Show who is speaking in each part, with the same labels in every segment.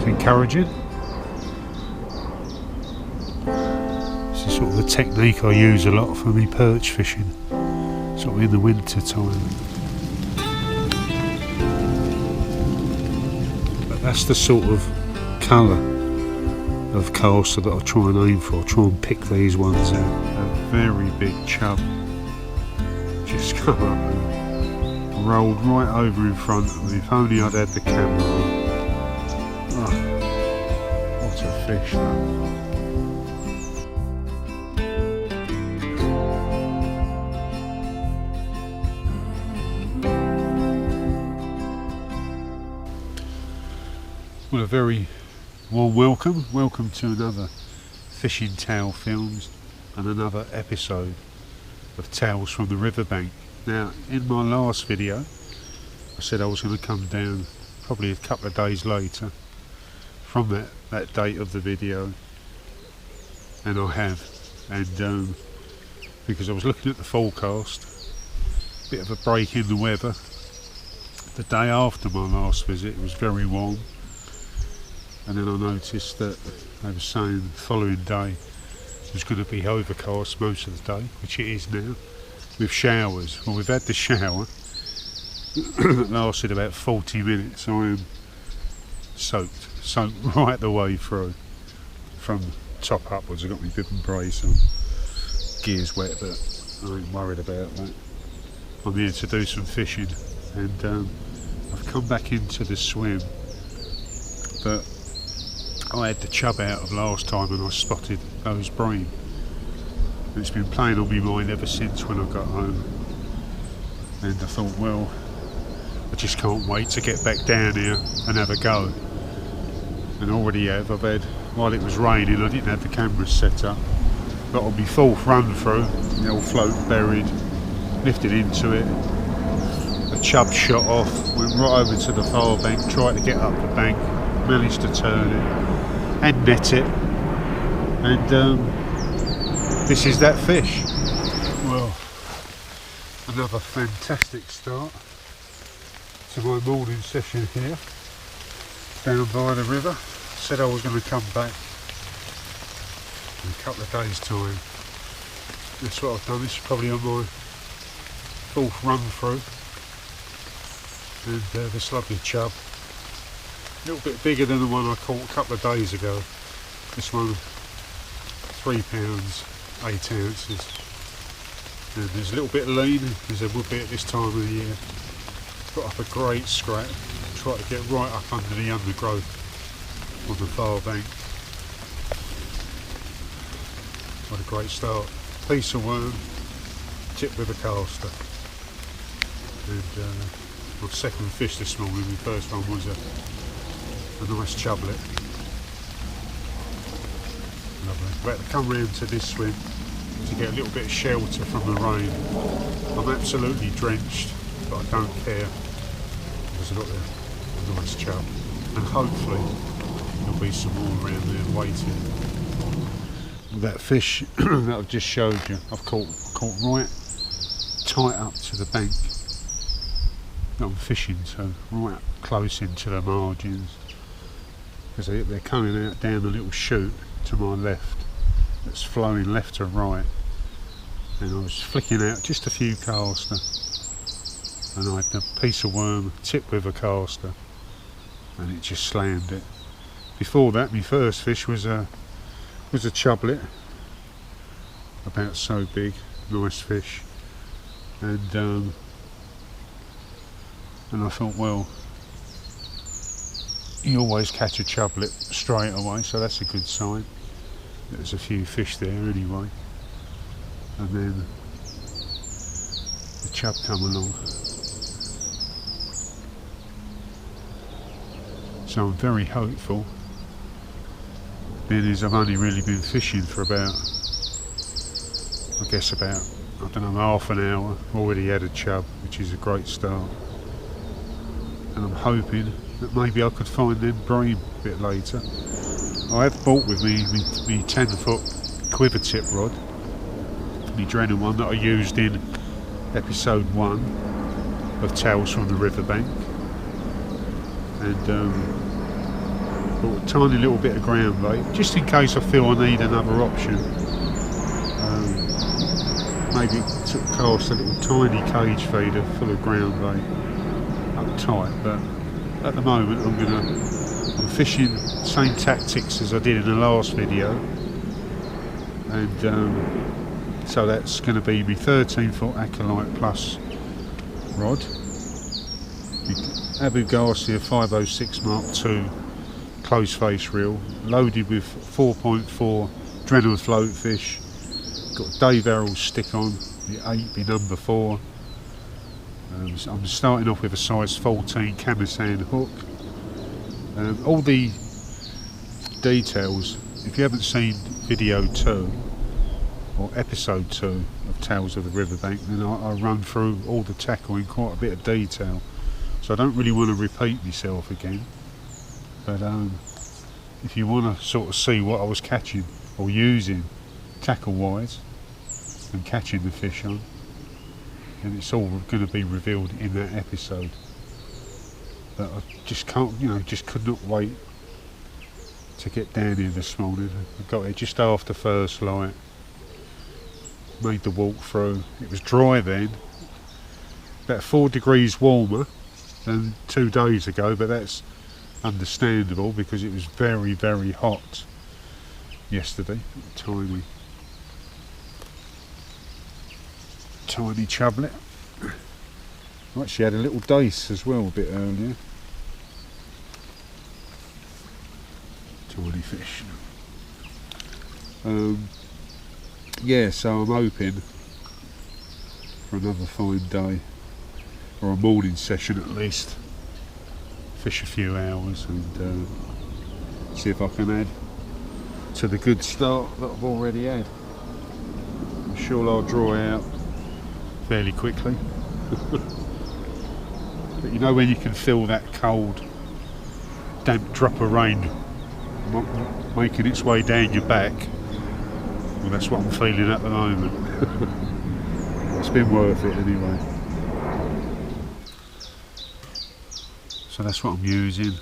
Speaker 1: It's encouraging. This is sort of a technique I use a lot for me perch fishing, sort of in the winter time. But that's the sort of colour of caster that I try and aim for. I try and pick these ones out. A very big chub just come up and rolled right over in front of me. If only I'd had the camera on. Oh, what a fish though. Well, a very warm welcome to another Fishing Tale Films and another episode of Tales from the Riverbank. Now, in my last video I said I was going to come down probably a couple of days later from that date of the video, and I have, and because I was looking at the forecast, bit of a break in the weather. The day after my last visit it was very warm, and then I noticed that they were saying the following day it was going to be overcast most of the day, which it is now, with showers. Well, we've had the shower that lasted about 40 minutes. I am soaked right the way through, from top upwards. I've got my bib and brace on, gear's wet, but I ain't worried about that. I'm here to do some fishing, and I've come back into the swim that I had the chub out of last time, and I spotted those bream. It's been playing on my mind ever since when I got home, and I thought, well, I just can't wait to get back down here and have a go. And already have. I've had, while it was raining, I didn't have the cameras set up, but on my fourth run through, the old float buried, lifted into it, the chub shot off, went right over to the far bank, tried to get up the bank, managed to turn it and net it, and this is that fish. Well, another fantastic start to my morning session here down by the river. Said I was going to come back in a couple of days time. That's what I've done. This is probably on my fourth run through, and this lovely chub, a little bit bigger than the one I caught a couple of days ago. This one, 3 pounds 8 ounces, and there's a little bit lean as there would be at this time of the year. Got up a great scrap, tried to get right up under the undergrowth on the far bank. What a great start. Piece of worm, tipped with a caster, and my second fish this morning. My first one was a nice chublet. Lovely. But to come round to this swim to get a little bit of shelter from the rain. I'm absolutely drenched, but I don't care because I've got a nice chub, and hopefully there'll be some more around there waiting. That fish that I've just showed you, I've caught right tight up to the bank that I'm fishing, so right close into the margins, because they're coming out down a little chute to my left that's flowing left to right, and I was flicking out just a few caster, and I had a piece of worm tipped with a caster, and it just slammed it. Before that, my first fish was a chublet, about so big, nice fish, and I thought, well, you always catch a chublet straight away, so that's a good sign. There's a few fish there anyway, and then the chub come along. So I'm very hopeful, being as I've only really been fishing for about, I guess about, I don't know, half an hour. Already had a chub, which is a great start, and I'm hoping that maybe I could find them bream a bit later. I have bought with me 10-foot quiver tip rod, the Drennan one that I used in episode 1 of Tales from the Riverbank, and Brought a tiny little bit of ground bait, just in case I feel I need another option. Maybe sort of cast a little tiny cage feeder full of ground bait up tight, but at the moment I'm fishing the same tactics as I did in the last video, and so that's going to be my 13-foot Acolyte Plus rod, the Abu Garcia 506 Mark II close face reel, loaded with 4.4 Drenel float fish. Got Dave Errol's stick on, the 8 number 4. I'm starting off with a size 14 camisand hook. All the details, if you haven't seen video 2 or episode 2 of Tales of the Riverbank, then I run through all the tackle in quite a bit of detail, so I don't really want to repeat myself again. But if you want to sort of see what I was catching or using tackle wise and catching the fish on, and it's all going to be revealed in that episode. But I just can't, just could not wait to get down here this morning. I got here just after first light, made the walk through. It was dry then, about 4 degrees warmer than 2 days ago, but that's understandable because it was very, very hot yesterday. Tiny chublet. I actually had a little dace as well a bit earlier. Tiny fish. Yeah, so I'm hoping for another fine day, or a morning session at least. Fish a few hours and see if I can add to the good start that I've already had. I'm sure I'll draw out fairly quickly. But you know when you can feel that cold, damp drop of rain making its way down your back? Well, that's what I'm feeling at the moment. It's been worth it anyway. So that's what I'm using.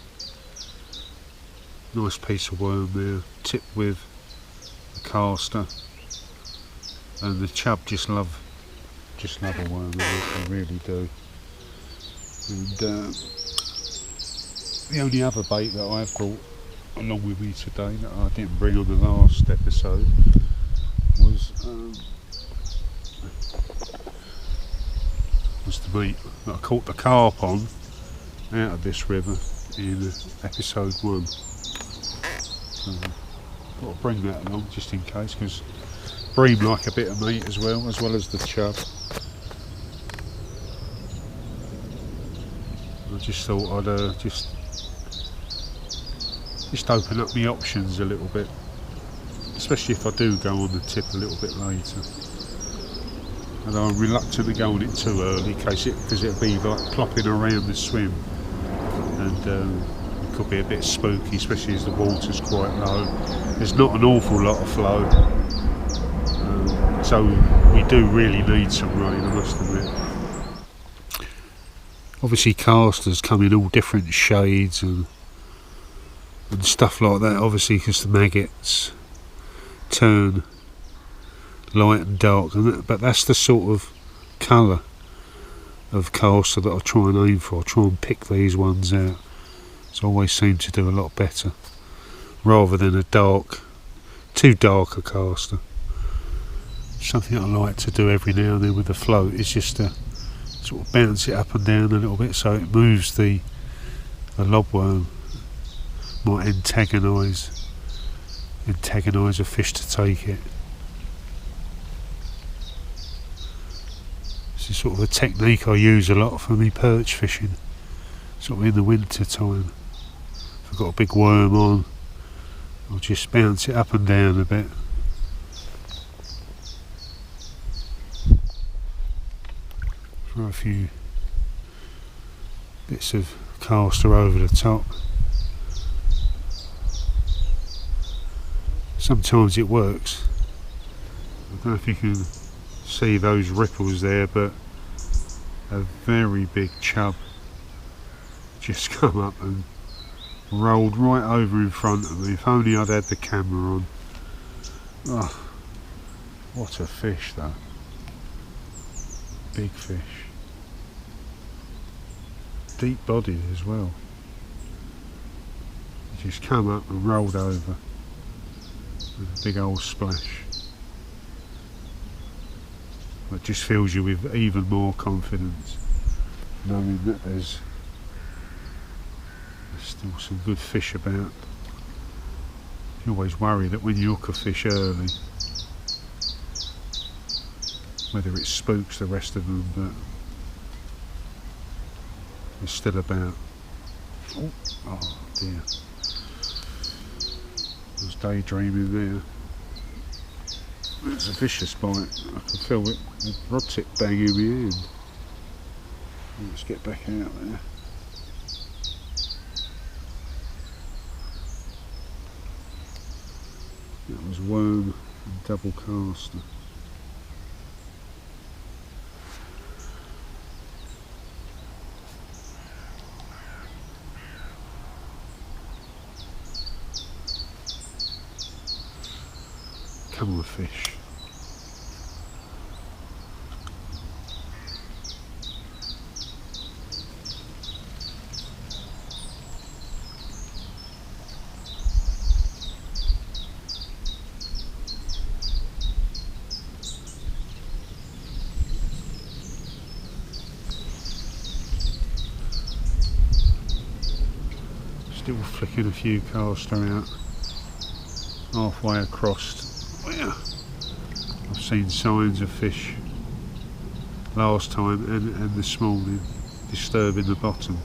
Speaker 1: Nice piece of worm there, tipped with a caster, and the chub just love a worm. I really do. And the only other bait that I've brought along with me today that I didn't bring on the last episode was the meat that I caught the carp on out of this river in episode 1. So I've got to bring that along just in case, because bream like a bit of meat as well as the chub. I just thought I'd just open up my options a little bit, especially if I do go on the tip a little bit later. And I'm reluctant to go on it too early, because it'll be like plopping around the swim, and it could be a bit spooky, especially as the water's quite low. There's not an awful lot of flow, so we do really need some rain, I must admit. Obviously casters come in all different shades and stuff like that, obviously, because the maggots turn light and dark, but that's the sort of colour of caster that I try and aim for. I try and pick these ones out. It's always seemed to do a lot better, rather than a too dark a caster. Something I like to do every now and then with the float is just to sort of bounce it up and down a little bit so it moves the lobworm. Might antagonise a fish to take it. This is sort of a technique I use a lot for me perch fishing, sort of in the winter time. If I've got a big worm on, I'll just bounce it up and down a bit. Throw a few bits of caster over the top. Sometimes it works. I don't know if you can see those ripples there, but a very big chub just come up and rolled right over in front of me. If only I'd had the camera on. Oh, what a fish though. Big fish. Deep bodied as well. He just come up and rolled over with a big old splash. It just fills you with even more confidence, knowing that there's still some good fish about. You always worry that when you hook a fish early, whether it spooks the rest of them, but it's still about. Oh dear. I was daydreaming there. It's a vicious bite. I can feel it, the rod tip banging in my hand. Let's get back out there. That was worm and double caster. Come on, fish. Still flicking a few caster out halfway across. I've seen signs of fish last time and this morning disturbing the bottom.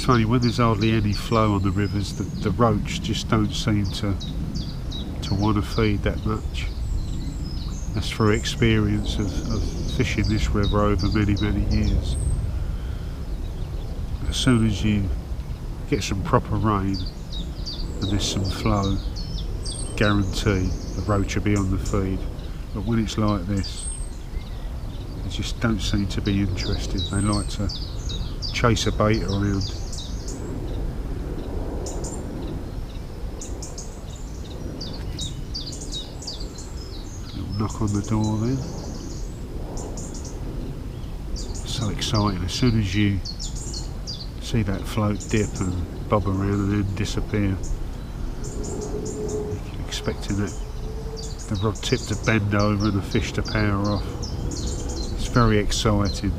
Speaker 1: Funny, when there's hardly any flow on the rivers, the roach just don't seem to want to feed that much. That's through experience of fishing this river over many years. As soon as you get some proper rain and there's some flow, guarantee the roach will be on the feed. But when it's like this, they just don't seem to be interested. They like to chase a bait around. Knock on the door then. So exciting. As soon as you see that float dip and bob around and then disappear, you're expecting the rod tip to bend over and the fish to power off. It's very exciting,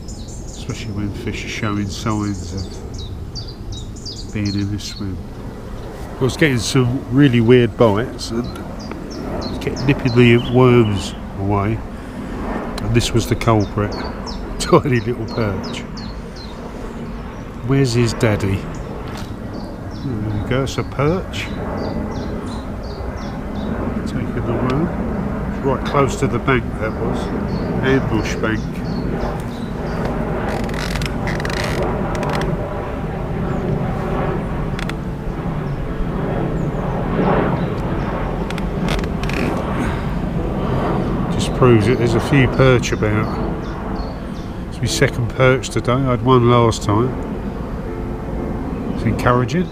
Speaker 1: especially when fish are showing signs of being in this swim. I was getting some really weird bites and I was getting nipping the worms away, and this was the culprit. Tiny little perch. Where's his daddy? There we go, it's a perch. Taking the worm. It's right close to the bank, that was. Ambush bank. Proves it, there's a few perch about. It's my second perch today. I had one last time. It's encouraging.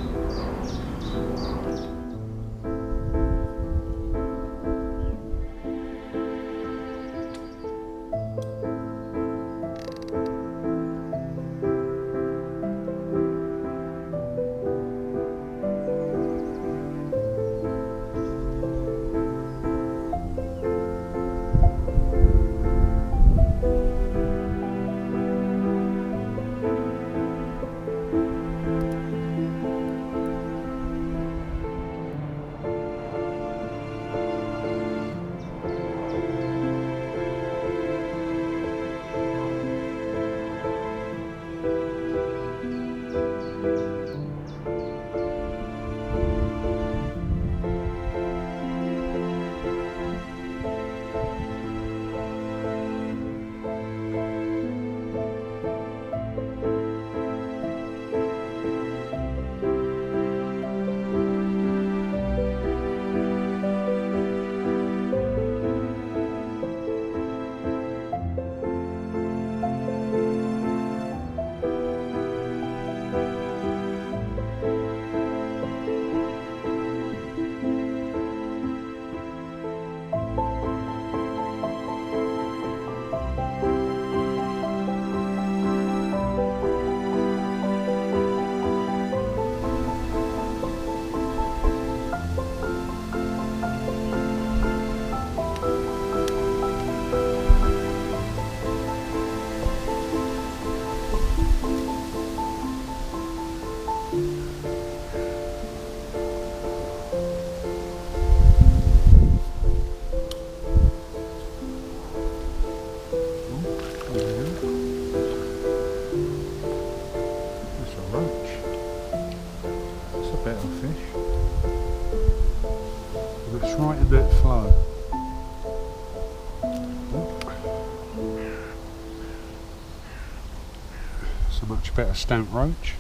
Speaker 1: much better stamp roach.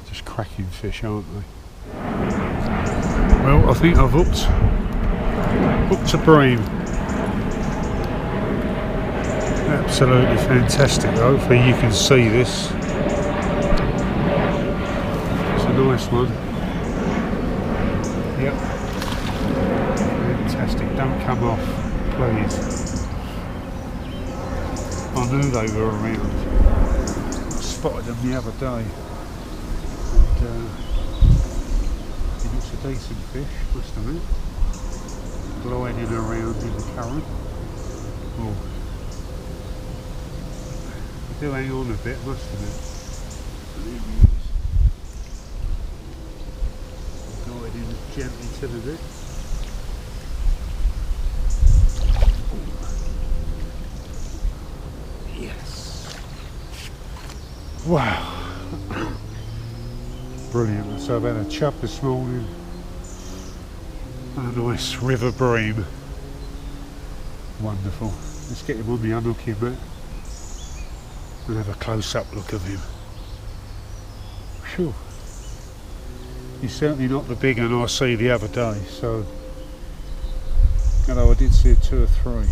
Speaker 1: Just cracking fish, aren't they? Well, I think I've hooked a bream. Absolutely fantastic. Hopefully you can see this. It's a nice one. Yep. Fantastic. Don't come off, please. I knew they were around. I spotted them the other day. And it's a decent fish, must admit. Gliding around in the current. Oh. They do hang on a bit, must admit. There he is. Gliding gently to the bit. Yes. Wow. Brilliant. So I've had a chub this morning. A nice river bream. Wonderful. Let's get him on the unhooking mat and have a close-up look of him. Phew. He's certainly not the big one I see the other day, so although I did see 2 or 3.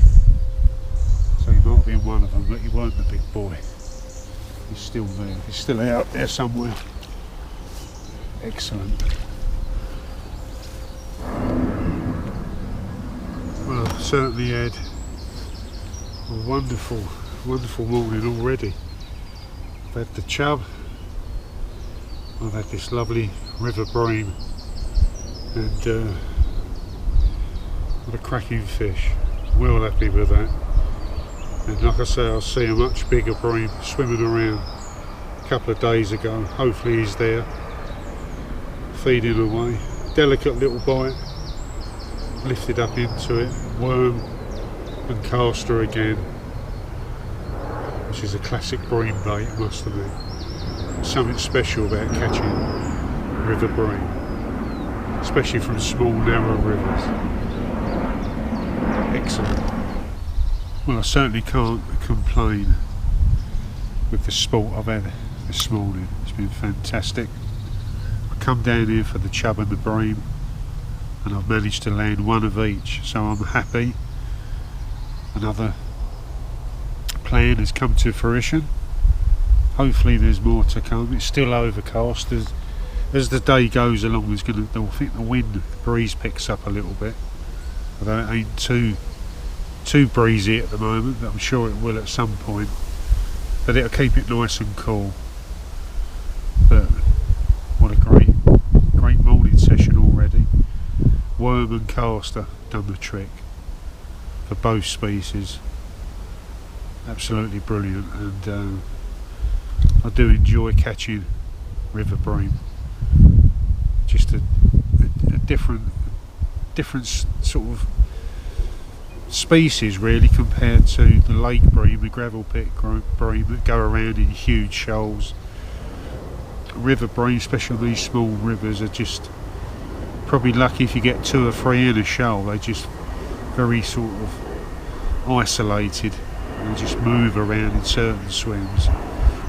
Speaker 1: So he might have been one of them, but he weren't the big boy. He's still there. He's still out there somewhere. Excellent. Well, I've certainly had a wonderful morning already. I've had the chub, I've had this lovely river bream, and what a cracking fish. Well happy with that. And like I say, I'll see a much bigger bream swimming around a couple of days ago. Hopefully he's there, feeding away. Delicate little bite. Lifted up into it, worm and caster again, which is a classic bream bait, I must admit. Something special about catching river bream, especially from small narrow rivers. Excellent. Well, I certainly can't complain with the sport I've had this morning. It's been fantastic. I come down here for the chub and the bream, and I've managed to land one of each, so I'm happy. Another plan has come to fruition. Hopefully there's more to come. It's still overcast. As the day goes along, I think the wind, the breeze picks up a little bit, although it ain't too breezy at the moment, but I'm sure it will at some point. But it'll keep it nice and cool. But what a great morning session already. Worm and caster done the trick for both species. Absolutely brilliant, and I do enjoy catching river bream. Just a different sort of species really compared to the lake bream, the gravel pit bream that go around in huge shoals. River bream, especially on these small rivers, are just probably lucky if you get 2 or 3 in a shoal. They just very sort of isolated, and they just move around in certain swims.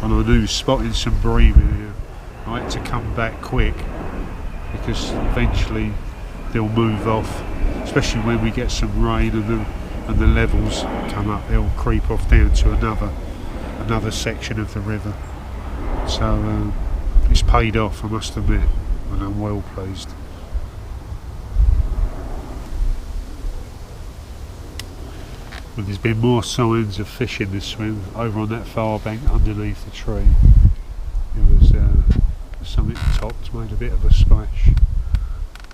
Speaker 1: And I knew spotting some bream in here, I had to come back quick, because eventually they'll move off, especially when we get some rain and the levels come up. They'll creep off down to another section of the river. So it's paid off, I must admit, and I'm well pleased. Well, there's been more signs of fish in this swim over on that far bank underneath the tree. There was something topped, made a bit of a splash,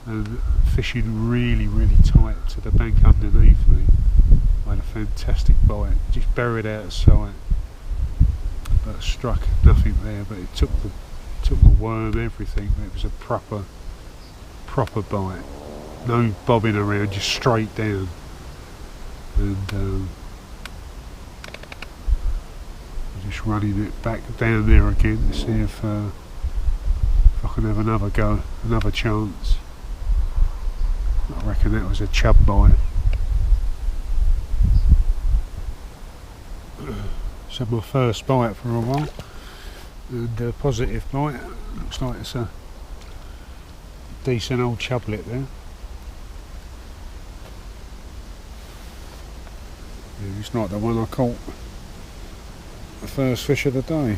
Speaker 1: and fishing really tight to the bank underneath me. Made a fantastic bite, just buried out of sight, but struck nothing there. But it took the worm, everything. It was a proper bite, no bobbing around, just straight down. And I'm just running it back down there again to see if I can have another go, another chance. I reckon that was a chub bite. So my first bite for a while. and positive bite. Looks like it's a decent old chublet there. Yeah, it's like the one I caught the first fish of the day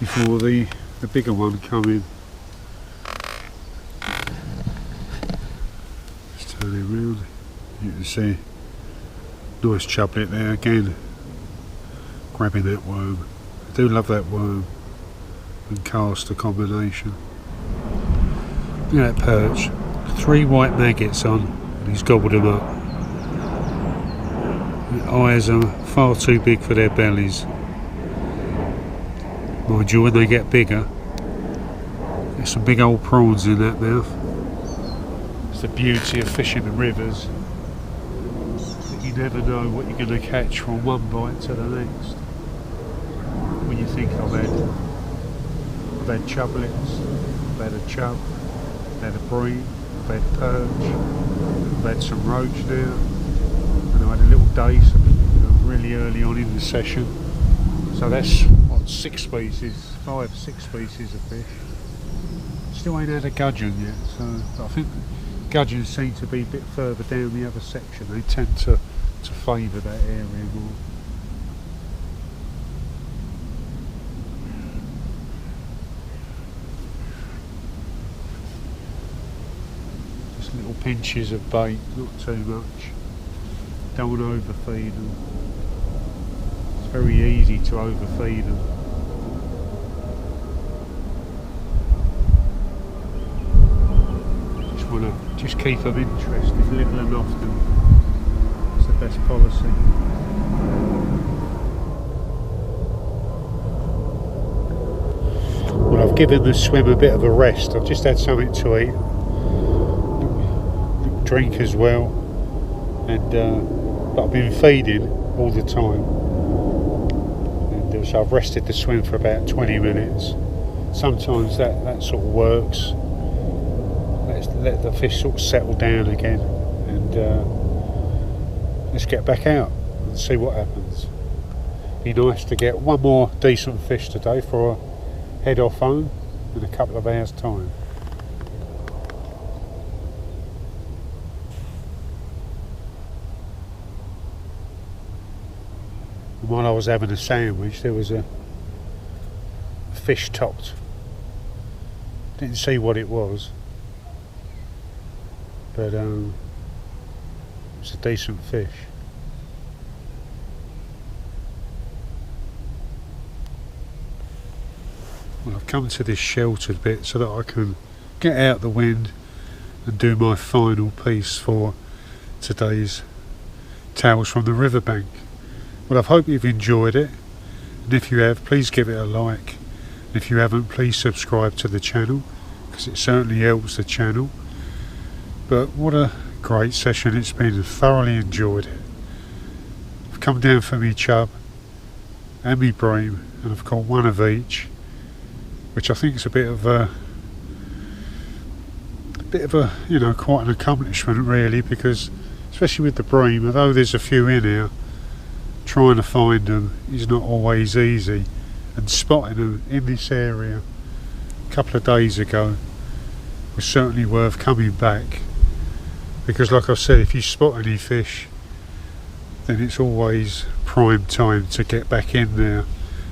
Speaker 1: before the bigger one come in. Just turn it around. You can see nice chublet there again, grabbing that worm. I do love that worm and caster combination. Look at that perch, 3 white maggots on, and he's gobbled them up. The eyes are far too big for their bellies. Mind you, when they get bigger, there's some big old prawns in that mouth. It's the beauty of fishing the rivers. You never know what you're going to catch from one bite to the next. When you think I've had chublets, I've had a chub, I've had a bream, I've had perch, I've had some roach now, and I had a little dace, really early on in the session. So that's what, 5, 6 species of fish. Still ain't had a gudgeon yet, so I think gudgeons seem to be a bit further down the other section. They tend to favour that area more. Just little pinches of bait, not too much. Don't want to overfeed them. It's very easy to overfeed them. Just want to keep them interested, little and often. It's the best policy. Well, I've given the swim a bit of a rest. I've just had something to eat, drink as well, and but I've been feeding all the time, and so I've rested the swim for about 20 minutes. Sometimes that sort of works. Let the fish sort of settle down again, and let's get back out and see what happens. Be nice to get one more decent fish today for a head off home in a couple of hours' time. And while I was having a sandwich, there was a fish topped. Didn't see what it was, but it's a decent fish. Well, I've come to this sheltered bit so that I can get out the wind and do my final piece for today's Tales from the Riverbank. Well, I hope you've enjoyed it, and if you have, please give it a like. And if you haven't, please subscribe to the channel, because it certainly helps the channel. But what a great session it's been. I thoroughly enjoyed it. I've come down for me chub and me bream, and I've caught one of each, which I think is a bit of a quite an accomplishment really, because especially with the bream, although there's a few in here, trying to find them is not always easy, and spotting them in this area a couple of days ago was certainly worth coming back, because like I said, if you spot any fish, then it's always prime time to get back in there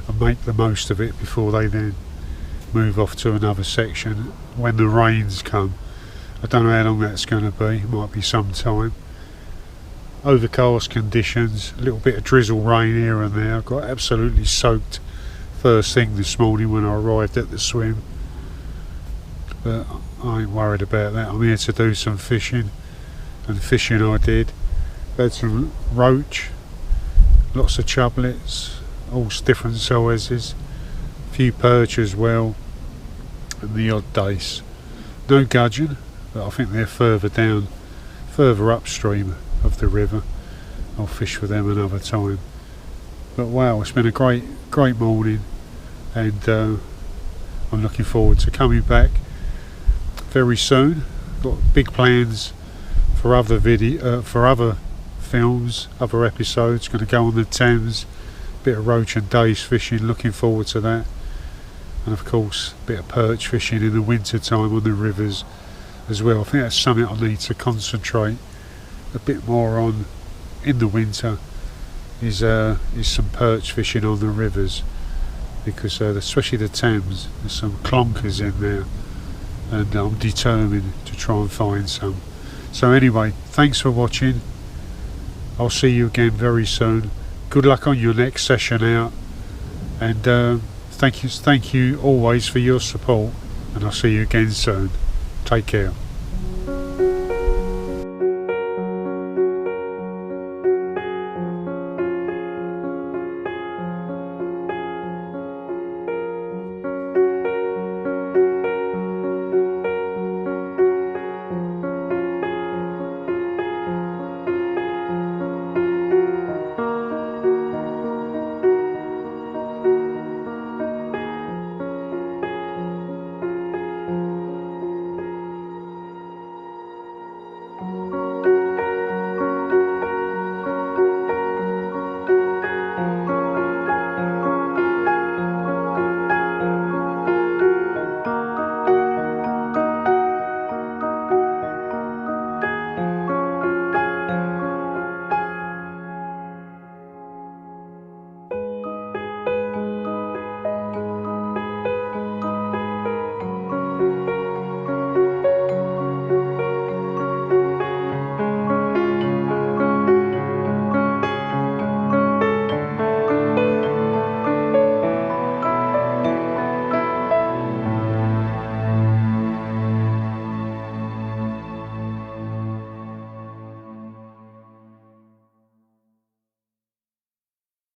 Speaker 1: and make the most of it before they then move off to another section when the rains come. I don't know how long that's going to be, it might be some time. Overcast conditions, a little bit of drizzle rain here and there. I got absolutely soaked first thing this morning when I arrived at the swim, but I ain't worried about that. I'm here to do some fishing, and fishing I did. Had some roach, lots of chublets, all different sizes, a few perch as well, and the odd dace. No gudgeon, but I think they're further upstream of the river. I'll fish for them another time. But wow, it's been a great morning, and I'm looking forward to coming back very soon. Got big plans for other films, other episodes. Going to go on the Thames, bit of roach and dace fishing. Looking forward to that. and of course a bit of perch fishing in the winter time on the rivers as well. I think that's something I need to concentrate a bit more on in the winter, is some perch fishing on the rivers, because especially the Thames, there's some clonkers in there, and I'm determined to try and find some. So anyway, thanks for watching. I'll see you again very soon. Good luck on your next session out, and thank you always for your support, and I'll see you again soon. Take care.